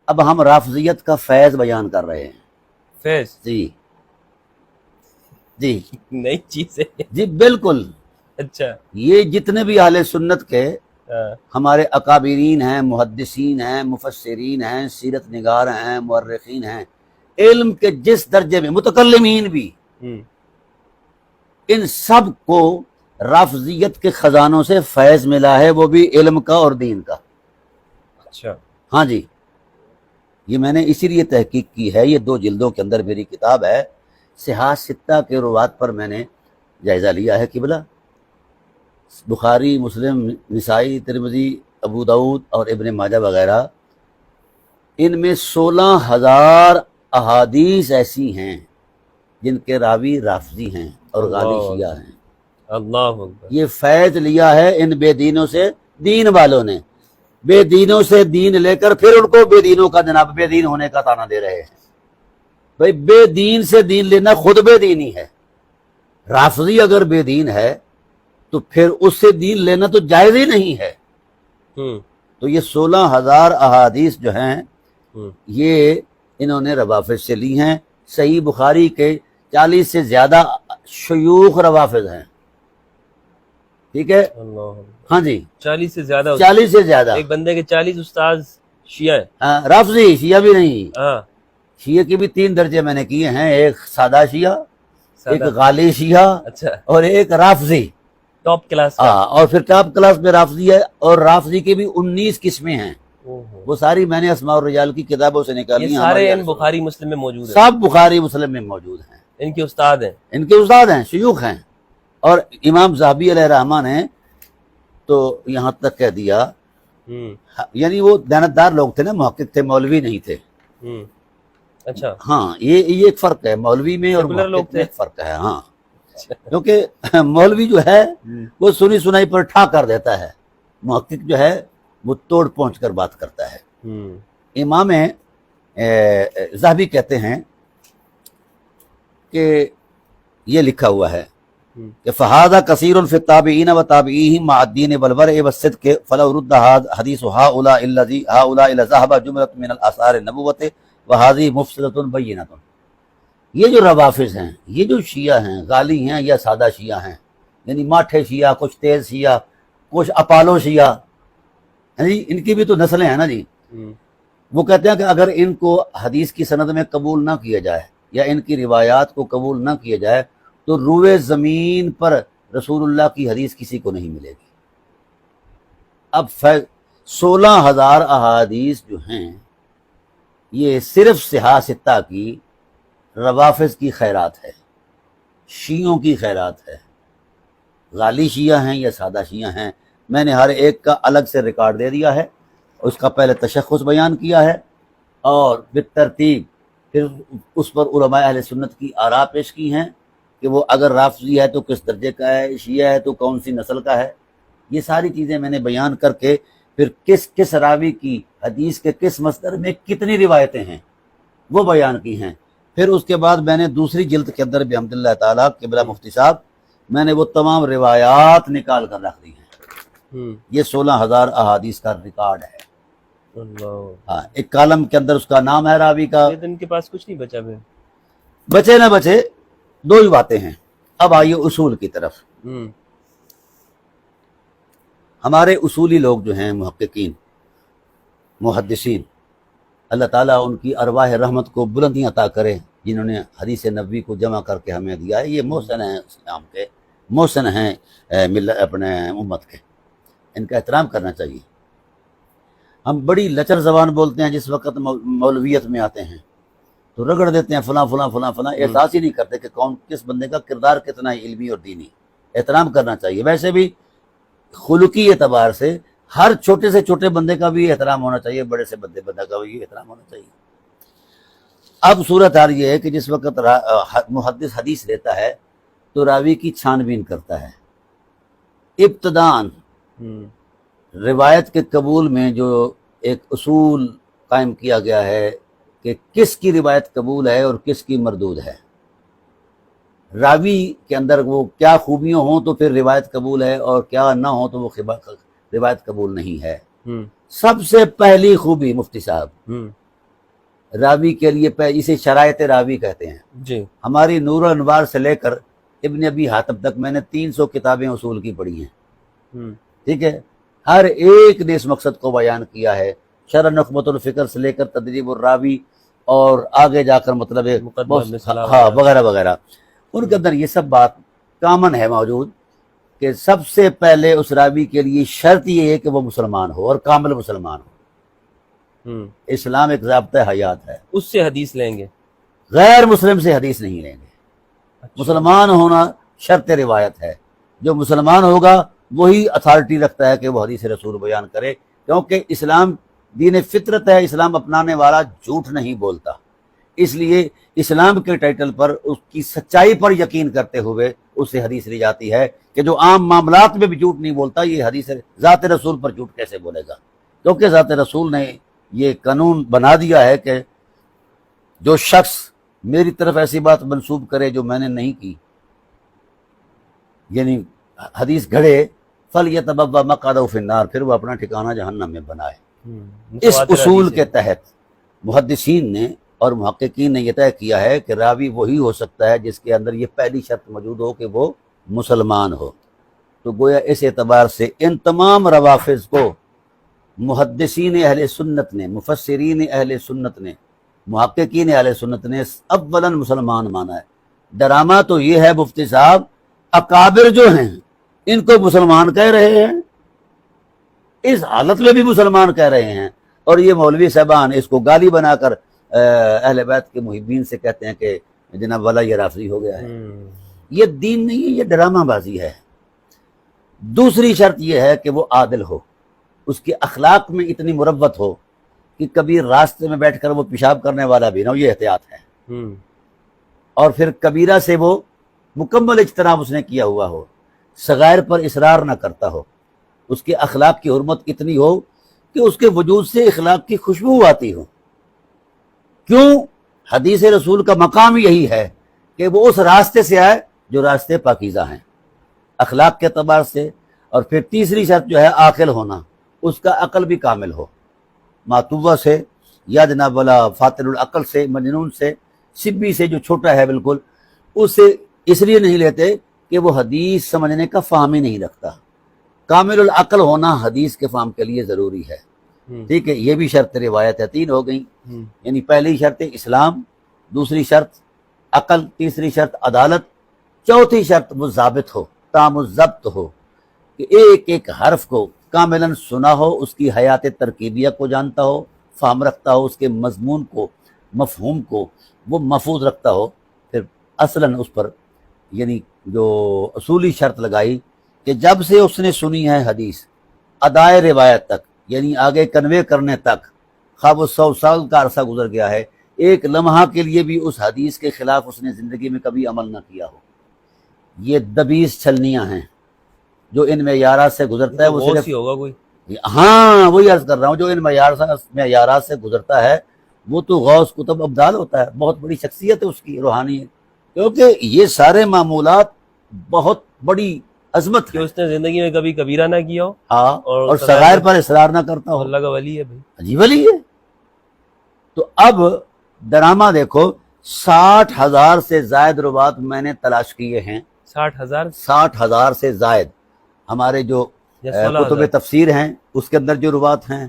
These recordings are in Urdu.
اب ہم رافضیت کا فیض بیان کر رہے ہیں. فیض جی جی نئی چیز ہے. جی بالکل. اچھا. یہ جتنے بھی اہل سنت کے ہاں. ہمارے اکابرین ہیں، محدثین ہیں، مفسرین ہیں، سیرت نگار ہیں، مورخین ہیں، علم کے جس درجے میں، متکلمین بھی، ہم. ان سب کو رافضیت کے خزانوں سے فیض ملا ہے، وہ بھی علم کا اور دین کا. اچھا. ہاں جی، یہ میں نے اسی لیے تحقیق کی ہے. یہ 2 جلدوں کے اندر میری کتاب ہے. صحاح ستہ کے روات پر میں نے جائزہ لیا ہے قبلہ. بخاری، مسلم، نسائی، ترمذی، ابو داؤد اور ابن ماجہ وغیرہ، ان میں 16,000 احادیث ایسی ہیں جن کے راوی رافضی ہیں اور غالی شیعہ ہیں. اللہ اکبر. یہ فیض لیا ہے ان بے دینوں سے، دین والوں نے بے دینوں سے دین لے کر پھر ان کو بے دینوں کا جناب بے دین ہونے کا تانا دے رہے ہیں. بھئی بے دین سے دین لینا خود بے دینی ہے. رافضی اگر بے دین ہے تو پھر اس سے دین لینا تو جائز ہی نہیں ہے. ہم. تو یہ 16,000 احادیث جو ہیں ہم. یہ انہوں نے روافض سے لی ہیں. صحیح بخاری کے 40 سے زیادہ شیوخ روافض ہیں. ٹھیک ہے. اللہ اکبر. ہاں جی، 40 سے زیادہ 40 سے زیادہ. ایک بندے کے 40 استاذ شیعہ ہیں. ہاں، رافضی، شیعہ بھی نہیں. ہاں. شیعہ کے بھی 3 درجے میں نے کیے ہیں، ایک سادہ شیعہ، ایک سادہ. غالی شیعہ اچھا. اور ایک رافضی. ٹاپ کلاس کا. اور پھر ٹاپ کلاس میں رافضی ہے. اور رافضی کی بھی 19 قسمیں ہیں. اوہو. وہ ساری میں نے اسماء الرجال کی کتابوں سے نکالی یہ ہیں. سارے ہمارے ان بخاری مسلم میں موجود ہیں. سب بخاری مسلم میں موجود ہیں. ان کے استاد ہیں. ان کے استاد ہیں، شیوخ ہیں. اور امام ذہبی علیہ الرحمہ نے تو یہاں تک کہہ دیا، ہم. یعنی وہ دیانتدار لوگ تھے نا، محقق تھے، مولوی نہیں تھے. ہم. اچھا. ہاں، یہ ایک فرق ہے مولوی میں اور سیکولر لوگ محقق میں، تھے. ایک فرق ہے. ہاں، کیونکہ مولوی جو ہے وہ سنی سنائی پر ٹھا کر دیتا ہے، محقق جو ہے وہ توڑ پہنچ کر بات کرتا ہے. ہم. امام ذہبی کہتے ہیں کہ یہ لکھا ہوا ہے ہم. کہ فہذا کثیر فی التابعین و تابعیہم مع الدین والورع والصدق فلو رد حدیث هؤلاء الذی هؤلاء لذهب جملۃ من الاثار النبوۃ وهذه مفسدۃ بینۃ. یہ جو روافض ہیں، یہ جو شیعہ ہیں، غالی ہیں یا سادہ شیعہ ہیں، یعنی ماٹھے شیعہ، کچھ تیز شیعہ، کچھ اپالو شیعہ، جی ان کی بھی تو نسلیں ہیں نا جی. ہم. وہ کہتے ہیں کہ اگر ان کو حدیث کی سند میں قبول نہ کیا جائے یا ان کی روایات کو قبول نہ کیا جائے تو روئے زمین پر رسول اللہ کی حدیث کسی کو نہیں ملے گی. اب 16,000 احادیث جو ہیں یہ صرف صحاح ستہ کی روافض کی خیرات ہے، شیعوں کی خیرات ہے. غالی شیعہ ہیں یا سادہ شیعہ ہیں، میں نے ہر ایک کا الگ سے ریکارڈ دے دیا ہے، اس کا پہلے تشخص بیان کیا ہے اور بالترتیب پھر اس پر علماء اہل سنت کی آراء پیش کی ہیں کہ وہ اگر رافضی ہے تو کس درجے کا ہے، شیعہ ہے تو کون سی نسل کا ہے. یہ ساری چیزیں میں نے بیان کر کے پھر کس کس راوی کی حدیث کے کس مصدر میں کتنی روایتیں ہیں وہ بیان کی ہیں. پھر اس کے بعد میں نے دوسری جلد کے اندر بھی الحمدللہ تعالیٰ قبلہ مفتی صاحب میں نے وہ تمام روایات نکال کر رکھ دی ہیں. یہ 16,000 احادیث کا ریکارڈ ہے. ہاں، ایک کالم کے اندر اس کا نام ہے راوی کا. ان کے پاس کچھ نہیں بچا. بچے نہ بچے 2 ہی باتیں ہیں. اب آئیے اصول کی طرف. ہمارے اصولی لوگ جو ہیں، محققین، محدثین، اللہ تعالیٰ ان کی ارواح رحمت کو بلندیاں عطا کرے جنہوں نے حدیث نبوی کو جمع کر کے ہمیں دیا ہے. یہ محسن ہیں اسلام کے، محسن ہیں اپنے امت کے، ان کا احترام کرنا چاہیے. ہم بڑی لچر زبان بولتے ہیں جس وقت مولویت میں آتے ہیں تو رگڑ دیتے ہیں فلاں فلاں فلاں فلاں، احساس ہی نہیں کرتے کہ کون کس بندے کا کردار کتنا علمی اور دینی. احترام کرنا چاہیے. ویسے بھی خلقی اعتبار سے ہر چھوٹے سے چھوٹے بندے کا بھی احترام ہونا چاہیے، بڑے سے بندے کا بھی احترام ہونا چاہیے. اب صورت حال یہ ہے کہ جس وقت محدث حدیث لیتا ہے تو راوی کی چھان بین کرتا ہے. ابتداً روایت کے قبول میں جو ایک اصول قائم کیا گیا ہے کہ کس کی روایت قبول ہے اور کس کی مردود ہے. راوی کے اندر وہ کیا خوبیاں ہوں تو پھر روایت قبول ہے اور کیا نہ ہو تو وہ روایت قبول نہیں ہے. سب سے پہلی خوبی مفتی صاحب راوی کے لیے اسے شرائط راوی کہتے ہیں. جی. ہماری نور الانوار سے لے کر ابن ابی حاتم تک میں نے 300 کتابیں اصول کی پڑھی ہیں. ٹھیک ہے, ہر ایک نے اس مقصد کو بیان کیا ہے. شرح نخبۃ الفکر سے لے کر تدریب الراوی اور آگے جا کر مطلب ہاں وغیرہ وغیرہ, ان کے اندر یہ سب بات کامن ہے موجود کہ سب سے پہلے اس راوی کے لیے شرط یہ ہے کہ وہ مسلمان ہو اور کامل مسلمان ہو. اسلام ایک ضابطہ حیات ہے, اس سے حدیث لیں گے, غیر مسلم سے حدیث نہیں لیں گے. مسلمان ہونا شرط روایت ہے, جو مسلمان ہوگا وہی اتھارٹی رکھتا ہے کہ وہ حدیث رسول بیان کرے, کیونکہ اسلام دین فطرت ہے, اسلام اپنانے والا جھوٹ نہیں بولتا. اس لیے اسلام کے ٹائٹل پر اس کی سچائی پر یقین کرتے ہوئے اس سے حدیث لی جاتی ہے کہ جو عام معاملات میں بھی جھوٹ نہیں بولتا, یہ حدیث ذات رسول پر جھوٹ کیسے بولے گا, کیونکہ ذات رسول نے یہ قانون بنا دیا ہے کہ جو شخص میری طرف ایسی بات منسوب کرے جو میں نے نہیں کی, یعنی حدیث گھڑے, فَلْيَتَبَوَّأْ مَقْعَدَهُ فِي النَّارِ, پھر وہ اپنا ٹھکانہ جہنم میں بنائے. اس اصول کے تحت محدثین نے اور محققین نے یہ طے کیا ہے کہ راوی وہی ہو سکتا ہے جس کے اندر یہ پہلی شرط موجود ہو کہ وہ مسلمان ہو. تو گویا اس اعتبار سے ان تمام روافظ کو محدثین اہل سنت نے, مفسرین اہل سنت نے, محققین اہل سنت نے اولاً مسلمان مانا ہے. ڈرامہ تو یہ ہے مفتی صاحب, اکابر جو ہیں ان کو مسلمان کہہ رہے ہیں, اس حالت میں بھی مسلمان کہہ رہے ہیں, اور یہ مولوی صاحبان اس کو گالی بنا کر اہل بیت کے محبین سے کہتے ہیں کہ جناب والا یہ رافضی ہو گیا ہے. یہ دین نہیں ہے, یہ ڈرامہ بازی ہے. دوسری شرط یہ ہے کہ وہ عادل ہو, اس کے اخلاق میں اتنی مروت ہو کہ کبھی راستے میں بیٹھ کر وہ پیشاب کرنے والا بھی نہ ہو, یہ احتیاط ہے. اور پھر کبیرہ سے وہ مکمل اجتناب اس نے کیا ہوا ہو, صغائر پر اصرار نہ کرتا ہو, اس کے اخلاق کی حرمت اتنی ہو کہ اس کے وجود سے اخلاق کی خوشبو آتی ہو. کیوں؟ حدیث رسول کا مقام یہی ہے کہ وہ اس راستے سے آئے جو راستے پاکیزہ ہیں اخلاق کے اعتبار سے. اور پھر تیسری شرط جو ہے عاقل ہونا, اس کا عقل بھی کامل ہو, ماتوبہ سے یا جناب والا فاطر العقل سے, مجنون سے, سبی سے جو چھوٹا ہے بالکل, اس سے اس لیے نہیں لیتے کہ وہ حدیث سمجھنے کا فہم ہی نہیں رکھتا. کامل العقل ہونا حدیث کے فہم کے لیے ضروری ہے. ٹھیک ہے, یہ بھی شرط روایت ہے, 3 ہو گئیں. یعنی پہلی شرط اسلام, دوسری شرط عقل, تیسری شرط عدالت, چوتھی شرط وہ ضابط ہو, تام الضبط ہو, کہ ایک ایک حرف کو کاملاً سنا ہو, اس کی حیات ترکیبیہ کو جانتا ہو, فہم رکھتا ہو, اس کے مضمون کو, مفہوم کو وہ محفوظ رکھتا ہو. پھر اصلاً اس پر یعنی جو اصولی شرط لگائی کہ جب سے اس نے سنی ہے حدیث ادائے روایت تک, یعنی آگے کنوے کرنے تک, خواب 100 سال کا عرصہ گزر گیا ہے, ایک لمحہ کے لیے بھی اس حدیث کے خلاف اس نے زندگی میں کبھی عمل نہ کیا ہو. یہ 22 چھلنیاں ہیں جو ان معیارات سے گزرتا ہے. وہ صرف ہوگا کوئی, ہاں وہی عرض کر رہا ہوں, جو ان معیارات سے گزرتا ہے وہ تو غوث قطب ابدال ہوتا ہے, بہت بڑی شخصیت ہے اس کی روحانی ہے, کیونکہ یہ سارے معمولات بہت بڑی عظمت کہ اس نے زندگی میں کبھی کبیرہ نہ کیا ہو, ہاں, اور صغائر پر اصرار نہ کرتا ہو. اللہ کا ولی ہے بھائی, عجیب ولی ہے. تو اب ڈرامہ دیکھو, 60,000 سے زائد روات میں نے تلاش کیے ہیں. 60,000 سے زائد ہمارے جو کتب تفسیر ہیں اس کے اندر جو روات ہیں,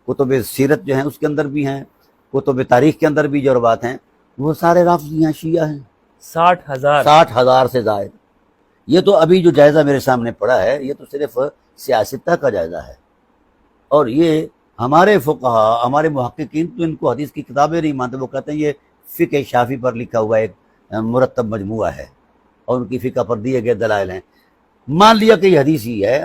کتب سیرت جو ہیں اس کے اندر بھی ہیں, کتب تاریخ کے اندر بھی جو روات ہیں, وہ سارے رافضی ہیں, شیعہ ہیں. 60,000 سے زائد. یہ تو ابھی جو جائزہ میرے سامنے پڑا ہے یہ تو صرف سیاستہ کا جائزہ ہے, اور یہ ہمارے فقہا, ہمارے محققین تو ان کو حدیث کی کتابیں نہیں مانتے. وہ کہتے ہیں یہ فقہ شافی پر لکھا ہوا ایک مرتب مجموعہ ہے اور ان کی فقہ پر دیے گئے دلائل ہیں. مان لیا کہ یہ حدیث ہی ہے,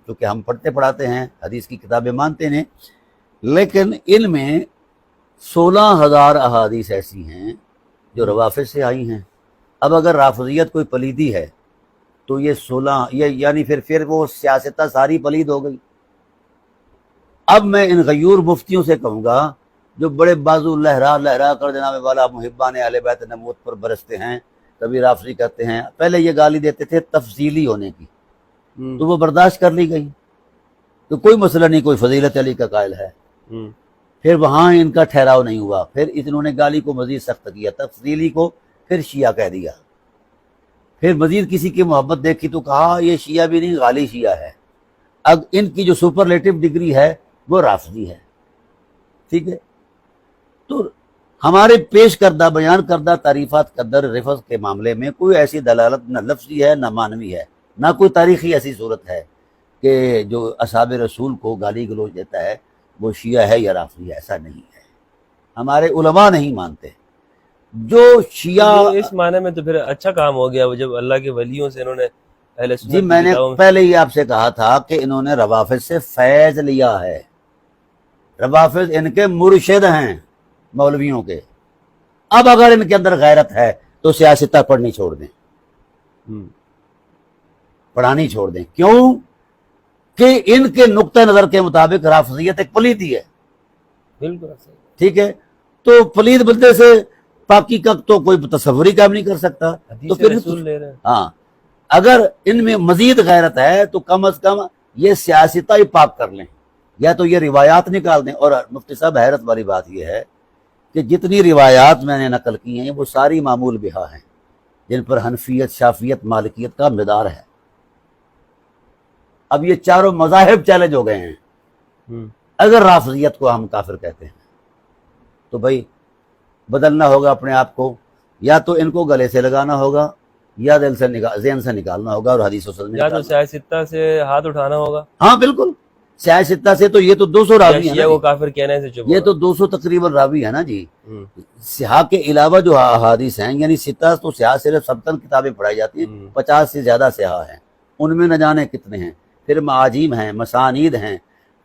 کیونکہ ہم پڑھتے پڑھاتے ہیں, حدیث کی کتابیں مانتے ہیں, لیکن ان میں 16,000 احادیث ایسی ہیں جو روافظ سے آئی ہیں. اب اگر رافضیت کوئی پلیدی ہے تو یہ 16 یعنی پھر وہ سیاستہ ساری پلید ہو گئی. اب میں ان غیور مفتیوں سے کہوں گا جو بڑے بازو لہرا کر جناب والا محبان اہل بیت نبوت پر برستے ہیں, کبھی رافضی کہتے ہیں, پہلے یہ گالی دیتے تھے تفضیلی ہونے کی, تو وہ برداشت کر لی گئی, تو کوئی مسئلہ نہیں, کوئی فضیلت علی کا قائل ہے, پھر وہاں ان کا ٹھہراؤ نہیں ہوا، پھر انہوں نے گالی کو مزید سخت کیا، تفضیلی کو پھر شیعہ کہہ دیا، پھر مزید کسی کی محبت دیکھی تو کہا یہ شیعہ بھی نہیں غالی شیعہ ہے۔ اب ان کی جو سپرلیٹو ڈگری ہے وہ رافضی ہے، ٹھیک ہے۔ تو ہمارے پیش کردہ بیان کردہ تعریفات کا در رفض کے معاملے میں کوئی ایسی دلالت نہ لفظی ہے نہ معنوی ہے، نہ کوئی تاریخی ایسی صورت ہے کہ جو اصحاب رسول کو گالی گلوچ دیتا ہے وہ شیعہ ہے یا رافضی ہے، ایسا نہیں ہے، ہمارے علماء نہیں مانتے۔ جو شیعہ اس معنی میں تو پھر اچھا کام ہو گیا وہ جب اللہ کے ولیوں سے انہوں نے اہل سنت جی کی میں نے کتابوں پہلے ہی آپ سے کہا تھا کہ انہوں نے روافض سے فیض لیا ہے، روافض ان کے مرشد ہیں مولویوں کے۔ اب اگر ان کے اندر غیرت ہے تو سیاستہ پڑھنی چھوڑ دیں، پڑھانی چھوڑ دیں، کیوں کہ ان کے نقطہ نظر کے مطابق رافضیت ایک پلیدی ہے، بالکل صحیح۔ ٹھیک ہے۔ تو پلید بندے سے پاکی کا تو کوئی تصور ہی کام نہیں کر سکتا، تو حدیث پھر رسول لے رہے ہیں۔ ہاں اگر ان میں مزید غیرت ہے تو کم از کم یہ سیاستہ ہی پاک کر لیں، یا تو یہ روایات نکال دیں۔ اور مفتی صاحب حیرت والی بات یہ ہے کہ جتنی روایات میں نے نقل کی ہیں وہ ساری معمول بہا ہیں جن پر حنفیت، شافیت، مالکیت کا مدار ہے۔ اب یہ چاروں مذاہب چیلنج ہو گئے ہیں۔ اگر رافضیت کو ہم کافر کہتے ہیں تو بھائی بدلنا ہوگا اپنے آپ کو، یا تو ان کو گلے سے لگانا ہوگا یا دل سے ذہن سے نکالنا ہوگا اور حدیث و سنت میں یا تو نکالنا سیاستہ سے ہاتھ اٹھانا ہوگا، ہوگا۔ ہاں بالکل، سیاستہ سے تو یہ تو 200 یا راوی ہیں شیعہ نا کو جی۔ کافر کہنے سے چپ یہ ہوگا۔ تو 200 تقریباً راوی ہے نا جی۔ ہوں، سیاح کے علاوہ جو احادیث ہیں یعنی ستہ، تو سیاح صرف 57 کتابیں پڑھائی جاتی ہیں، 50 سے زیادہ سیاح ہیں، ان میں نہ جانے کتنے ہیں، پھر معاجم ہیں، مسانید ہیں،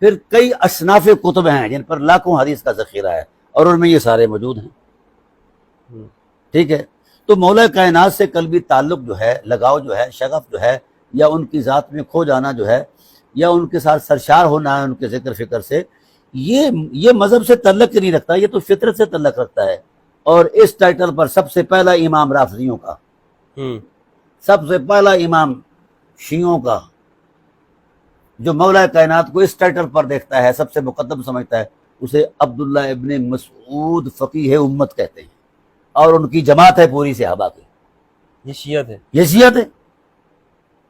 پھر کئی اصناف کتب ہیں جن پر لاکھوں حدیث کا ذخیرہ ہے، اور ان میں یہ سارے موجود ہیں، ٹھیک ہے۔ تو مولا کائنات سے قلبی تعلق جو ہے، لگاؤ جو ہے، شغف جو ہے، یا ان کی ذات میں کھو جانا جو ہے، یا ان کے ساتھ سرشار ہونا ہے ان کے ذکر فکر سے، یہ مذہب سے تعلق نہیں رکھتا، یہ تو فطرت سے تعلق رکھتا ہے۔ اور اس ٹائٹل پر سب سے پہلا امام رافضیوں کا، سب سے پہلا امام شیعوں کا، جو مولا کائنات کو اس ٹائٹل پر دیکھتا ہے، سب سے مقدم سمجھتا ہے، اسے عبداللہ ابن مسعود فقیہ امت کہتے ہیں، اور ان کی جماعت ہے پوری صحابہ کی، یہ شیعہ تھے، یہ شیعہ تھے،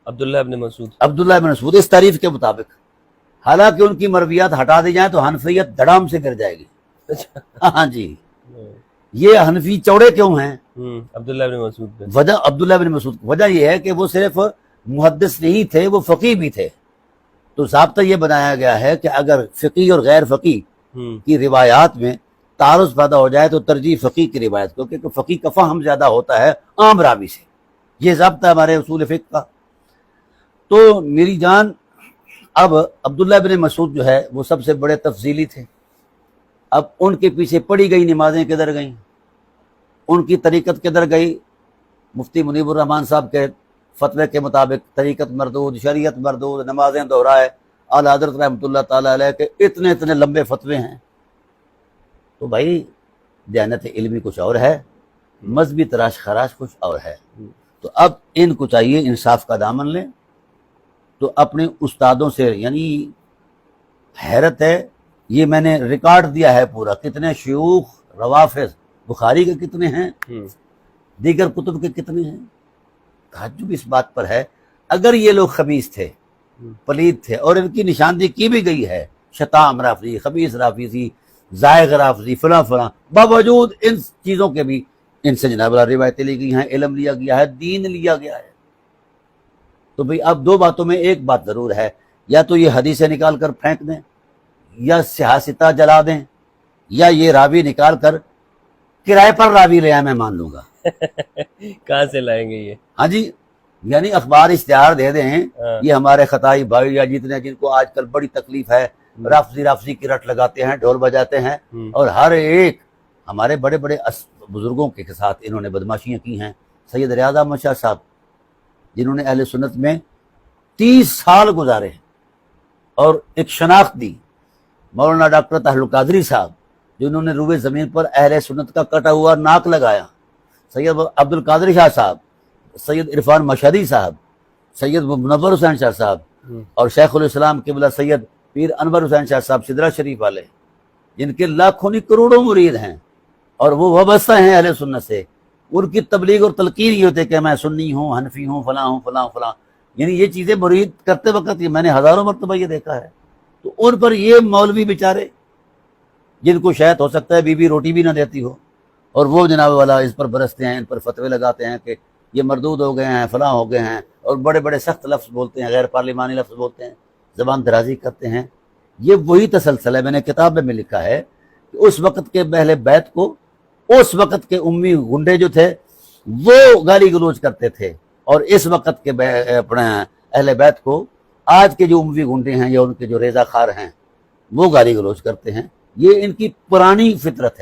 عبداللہ ابن مسعود۔ عبداللہ ابن مسعود اس تعریف کے مطابق۔ حالانکہ ان کی مرویات ہٹا دی جائیں تو حنفیت دھڑام سے گر جائے گی۔ ہاں جی، یہ حنفی چوڑے کیوں ہیں؟ عبداللہ ابن مسعود پہ وجہ عبداللہ ابن مسعود، وجہ یہ ہے کہ وہ صرف محدث نہیں تھے، وہ فقیہ بھی تھے۔ تو ضابطہ یہ بنایا گیا ہے کہ اگر فقیہ اور غیر فقیہ کی روایات میں تعارض پیدا ہو جائے تو ترجیح فقیہ کی روایت کو، کیونکہ فقیہ کا فہم زیادہ ہوتا ہے عام راوی سے، یہ ضابطہ ہمارے اصول فقہ کا۔ تو میری جان، اب عبداللہ ابن مسعود جو ہے وہ سب سے بڑے تفضیلی تھے۔ اب ان کے پیچھے پڑھی گئی نمازیں کدھر گئیں، ان کی طریقت کدھر گئی؟ مفتی منیب الرحمان صاحب کے فتوے کے مطابق طریقت مردود، شریعت مردود، نمازیں دہرائے، اعلیٰ حضرت رحمۃ اللہ تعالیٰ علیہ کے اتنے لمبے فتوے ہیں۔ تو بھائی دیانت علمی کچھ اور ہے، مذہبی تراش خراش کچھ اور ہے۔ تو اب ان کو چاہیے انصاف کا دامن لیں، تو اپنے استادوں سے، یعنی حیرت ہے، یہ میں نے ریکارڈ دیا ہے پورا، کتنے شیوخ روافض، بخاری کے کتنے ہیں، دیگر کتب کے کتنے ہیں۔ تعجب اس بات پر ہے، اگر یہ لوگ خبیث تھے، پلید تھے، اور ان کی نشاندہی کی بھی گئی ہے، شتام رافضی، خبیث رافضی، زائغ رافضی، فلاں فلاں، باوجود ان چیزوں کے بھی ان سے جناب اللہ روایتیں لی گئی ہیں، علم لیا گیا ہے، دین لیا گیا ہے۔ تو بھئی اب دو باتوں میں ایک بات ضرور ہے، یا تو یہ حدیثیں نکال کر پھینک دیں، یا سیاستہ جلا دیں، یا یہ راوی نکال کر کرائے پر راوی لے آئے، میں مان لوں گا۔ کہاں سے لائیں گے یہ؟ ہاں جی، یعنی اخبار اشتہار دے دیں، یہ ہمارے خطائی بھائی یا جتنے جن کو آج کل بڑی تکلیف ہے، رافضی کی رٹ لگاتے ہیں، ڈھول بجاتے ہیں، اور ہر ایک ہمارے بڑے بڑے بزرگوں کے ساتھ انہوں نے بدماشیاں کی ہیں۔ سید ریاض احمد شاہ صاحب، جنہوں نے اہل سنت میں 30 سال گزارے اور ایک شناخت دی، مولانا ڈاکٹر طاہر القادری صاحب، جنہوں نے روئے زمین پر اہل سنت کا کٹا ہوا ناک لگایا، سید عبد القادر شاہ صاحب، سید عرفان مشہدی صاحب، سید منور حسین شاہ صاحب، اور شیخ الاسلام قبلہ سید پیر انور حسین شاہ صاحب سدرہ شریف والے، جن کے لاکھوں نہیں کروڑوں مرید ہیں اور وہ وابستہ ہیں اہل سنت سے، ان کی تبلیغ اور تلقین یہ ہوتے کہ میں سنی ہوں، حنفی ہوں، فلاں ہوں، فلاں فلاں، یعنی یہ چیزیں مرید کرتے وقت یہ میں نے ہزاروں مرتبہ یہ دیکھا ہے. تو ان پر یہ مولوی بیچارے جن کو شاید ہو سکتا ہے بیوی روٹی بھی نہ دیتی ہو، اور وہ جناب والا اس پر برستے ہیں، ان پر فتوے لگاتے ہیں کہ یہ مردود ہو گئے ہیں، فلاں ہو گئے ہیں، اور بڑے بڑے سخت لفظ بولتے ہیں، غیر پارلیمانی لفظ بولتے ہیں، زبان درازی کرتے ہیں. یہ وہی تسلسل ہے، میں نے کتاب میں لکھا ہے کہ اس وقت کے اہل بیت کو اس وقت کے امی گنڈے جو تھے وہ گالی گلوچ کرتے تھے، اور اس وقت کے اپنے اہل بیت کو آج کے جو امی گنڈے ہیں یا ان کے جو ریزہ خار ہیں وہ گالی گلوچ کرتے ہیں. یہ ان کی پرانی فطرت ہے.